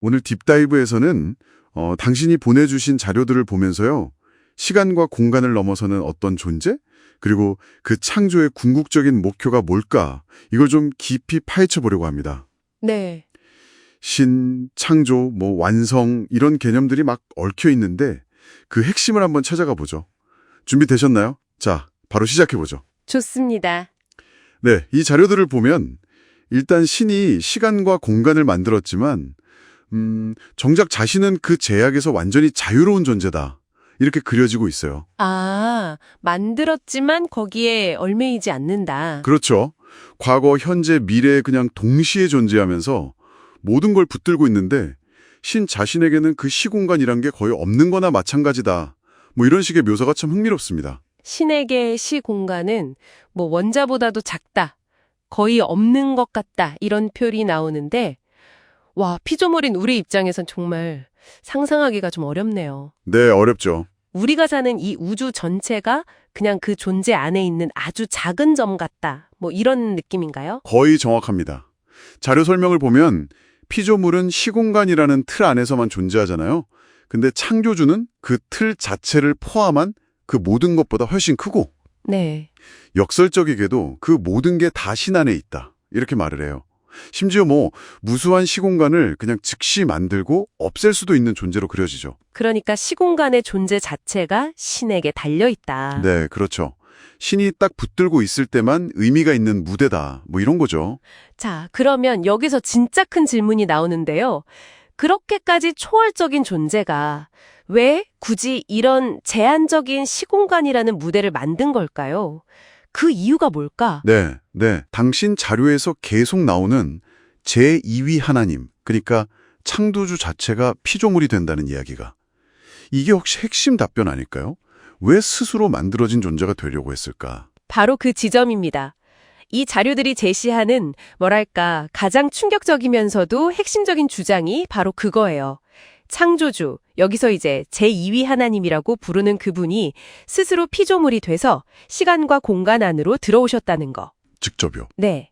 오늘 딥다이브에서는 당신이 보내주신 자료들을 보면서요. 시간과 공간을 넘어서는 어떤 존재? 그리고 그 창조의 궁극적인 목표가 뭘까? 이걸 좀 깊이 파헤쳐 보려고 합니다. 네. 신, 창조, 완성 이런 개념들이 막 얽혀 있는데 그 핵심을 한번 찾아가 보죠. 준비되셨나요? 자, 바로 시작해 보죠. 좋습니다. 네, 이 자료들을 보면 일단 신이 시간과 공간을 만들었지만 정작 자신은 그 제약에서 완전히 자유로운 존재다. 이렇게 그려지고 있어요. 아, 만들었지만 거기에 얽매이지 않는다. 그렇죠. 과거, 현재, 미래에 그냥 동시에 존재하면서 모든 걸 붙들고 있는데 신 자신에게는 그 시공간이란 게 거의 없는 거나 마찬가지다. 이런 식의 묘사가 참 흥미롭습니다. 신에게 시공간은 원자보다도 작다. 거의 없는 것 같다. 이런 표현이 나오는데 와, 피조물인 우리 입장에선 정말 상상하기가 좀 어렵네요. 네, 어렵죠. 우리가 사는 이 우주 전체가 그냥 그 존재 안에 있는 아주 작은 점 같다. 이런 느낌인가요? 거의 정확합니다. 자료 설명을 보면 피조물은 시공간이라는 틀 안에서만 존재하잖아요. 근데 창조주는 그 틀 자체를 포함한 그 모든 것보다 훨씬 크고 네. 역설적이게도 그 모든 게 다 신 안에 있다. 이렇게 말을 해요. 심지어 무수한 시공간을 그냥 즉시 만들고 없앨 수도 있는 존재로 그려지죠. 그러니까 시공간의 존재 자체가 신에게 달려있다. 네, 그렇죠. 신이 딱 붙들고 있을 때만 의미가 있는 무대다. 이런 거죠. 자, 그러면 여기서 진짜 큰 질문이 나오는데요. 그렇게까지 초월적인 존재가 왜 굳이 이런 제한적인 시공간이라는 무대를 만든 걸까요? 그 이유가 뭘까? 네. 당신 자료에서 계속 나오는 제2위 하나님, 그러니까 창조주 자체가 피조물이 된다는 이야기가. 이게 혹시 핵심 답변 아닐까요? 왜 스스로 만들어진 존재가 되려고 했을까? 바로 그 지점입니다. 이 자료들이 제시하는 가장 충격적이면서도 핵심적인 주장이 바로 그거예요. 창조주, 여기서 이제 제2위 하나님이라고 부르는 그분이 스스로 피조물이 돼서 시간과 공간 안으로 들어오셨다는 거. 직접요. 네.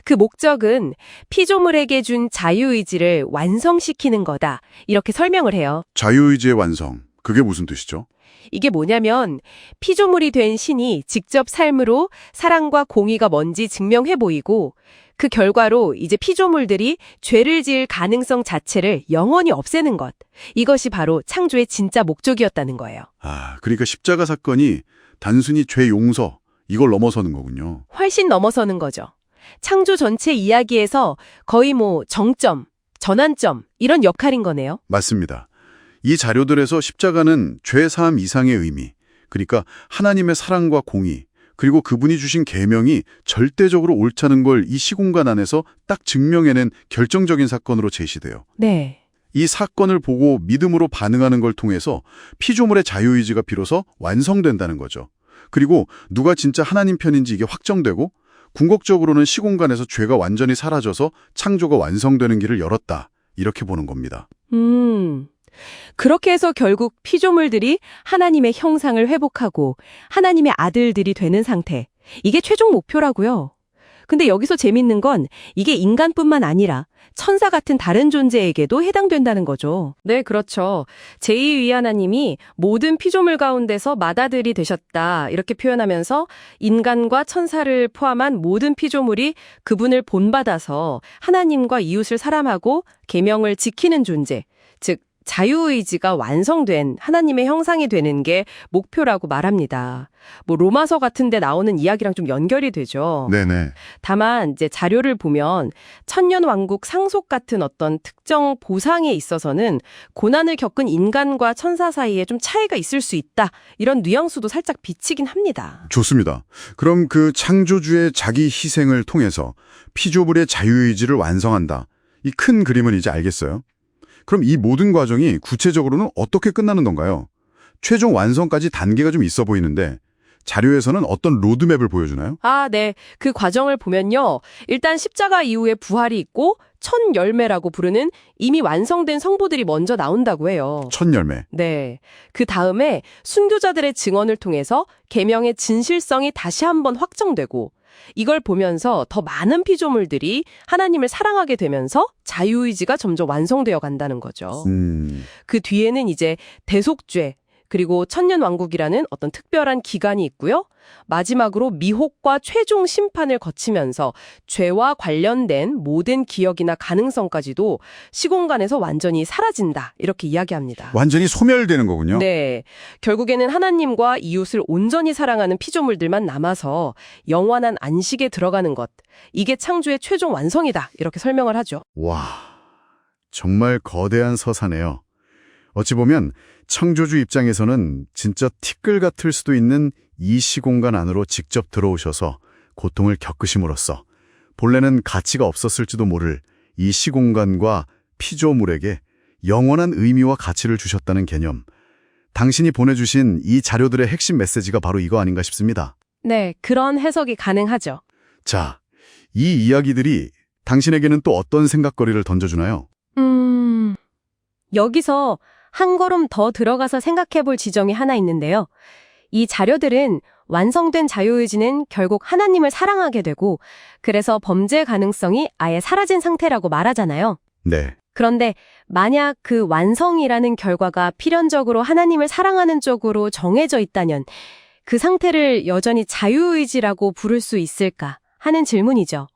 그 목적은 피조물에게 준 자유의지를 완성시키는 거다. 이렇게 설명을 해요. 자유의지의 완성. 그게 무슨 뜻이죠? 이게 뭐냐면 피조물이 된 신이 직접 삶으로 사랑과 공의가 뭔지 증명해 보이고 그 결과로 이제 피조물들이 죄를 지을 가능성 자체를 영원히 없애는 것. 이것이 바로 창조의 진짜 목적이었다는 거예요. 그러니까 십자가 사건이 단순히 죄 용서, 이걸 넘어서는 거군요. 훨씬 넘어서는 거죠. 창조 전체 이야기에서 거의 정점, 전환점 이런 역할인 거네요. 맞습니다. 이 자료들에서 십자가는 죄 사함 이상의 의미, 그러니까 하나님의 사랑과 공의, 그리고 그분이 주신 계명이 절대적으로 옳다는 걸 이 시공간 안에서 딱 증명해낸 결정적인 사건으로 제시돼요. 네. 이 사건을 보고 믿음으로 반응하는 걸 통해서 피조물의 자유의지가 비로소 완성된다는 거죠. 그리고 누가 진짜 하나님 편인지 이게 확정되고 궁극적으로는 시공간에서 죄가 완전히 사라져서 창조가 완성되는 길을 열었다. 이렇게 보는 겁니다. 그렇게 해서 결국 피조물들이 하나님의 형상을 회복하고 하나님의 아들들이 되는 상태. 이게 최종 목표라고요. 근데 여기서 재밌는 건 이게 인간뿐만 아니라 천사 같은 다른 존재에게도 해당된다는 거죠. 네, 그렇죠. 제2위 하나님이 모든 피조물 가운데서 맏아들이 되셨다. 이렇게 표현하면서 인간과 천사를 포함한 모든 피조물이 그분을 본받아서 하나님과 이웃을 사랑하고 계명을 지키는 존재, 즉 자유의지가 완성된 하나님의 형상이 되는 게 목표라고 말합니다. 로마서 같은 데 나오는 이야기랑 좀 연결이 되죠. 네네. 다만 이제 자료를 보면 천년왕국 상속 같은 어떤 특정 보상에 있어서는 고난을 겪은 인간과 천사 사이에 좀 차이가 있을 수 있다. 이런 뉘앙스도 살짝 비치긴 합니다. 좋습니다. 그럼 그 창조주의 자기 희생을 통해서 피조물의 자유의지를 완성한다. 이 큰 그림은 이제 알겠어요? 그럼 이 모든 과정이 구체적으로는 어떻게 끝나는 건가요? 최종 완성까지 단계가 좀 있어 보이는데 자료에서는 어떤 로드맵을 보여주나요? 네. 그 과정을 보면요. 일단 십자가 이후에 부활이 있고 첫 열매라고 부르는 이미 완성된 성부들이 먼저 나온다고 해요. 첫 열매. 네. 그 다음에 순교자들의 증언을 통해서 계명의 진실성이 다시 한번 확정되고 이걸 보면서 더 많은 피조물들이 하나님을 사랑하게 되면서 자유의지가 점점 완성되어 간다는 거죠. 그 뒤에는 이제 대속죄, 그리고 천년왕국이라는 어떤 특별한 기간이 있고요. 마지막으로 미혹과 최종 심판을 거치면서 죄와 관련된 모든 기억이나 가능성까지도 시공간에서 완전히 사라진다. 이렇게 이야기합니다. 완전히 소멸되는 거군요. 네. 결국에는 하나님과 이웃을 온전히 사랑하는 피조물들만 남아서 영원한 안식에 들어가는 것. 이게 창조의 최종 완성이다. 이렇게 설명을 하죠. 와, 정말 거대한 서사네요. 어찌 보면 창조주 입장에서는 진짜 티끌 같을 수도 있는 이 시공간 안으로 직접 들어오셔서 고통을 겪으심으로써 본래는 가치가 없었을지도 모를 이 시공간과 피조물에게 영원한 의미와 가치를 주셨다는 개념. 당신이 보내주신 이 자료들의 핵심 메시지가 바로 이거 아닌가 싶습니다. 네, 그런 해석이 가능하죠. 자, 이 이야기들이 당신에게는 또 어떤 생각거리를 던져주나요? 여기서 한 걸음 더 들어가서 생각해 볼 지점이 하나 있는데요. 이 자료들은 완성된 자유의지는 결국 하나님을 사랑하게 되고 그래서 범죄 가능성이 아예 사라진 상태라고 말하잖아요. 네. 그런데 만약 그 완성이라는 결과가 필연적으로 하나님을 사랑하는 쪽으로 정해져 있다면 그 상태를 여전히 자유의지라고 부를 수 있을까 하는 질문이죠.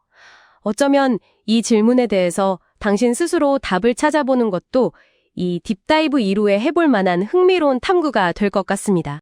어쩌면 이 질문에 대해서 당신 스스로 답을 찾아보는 것도 이 딥다이브 이후에 해볼 만한 흥미로운 탐구가 될 것 같습니다.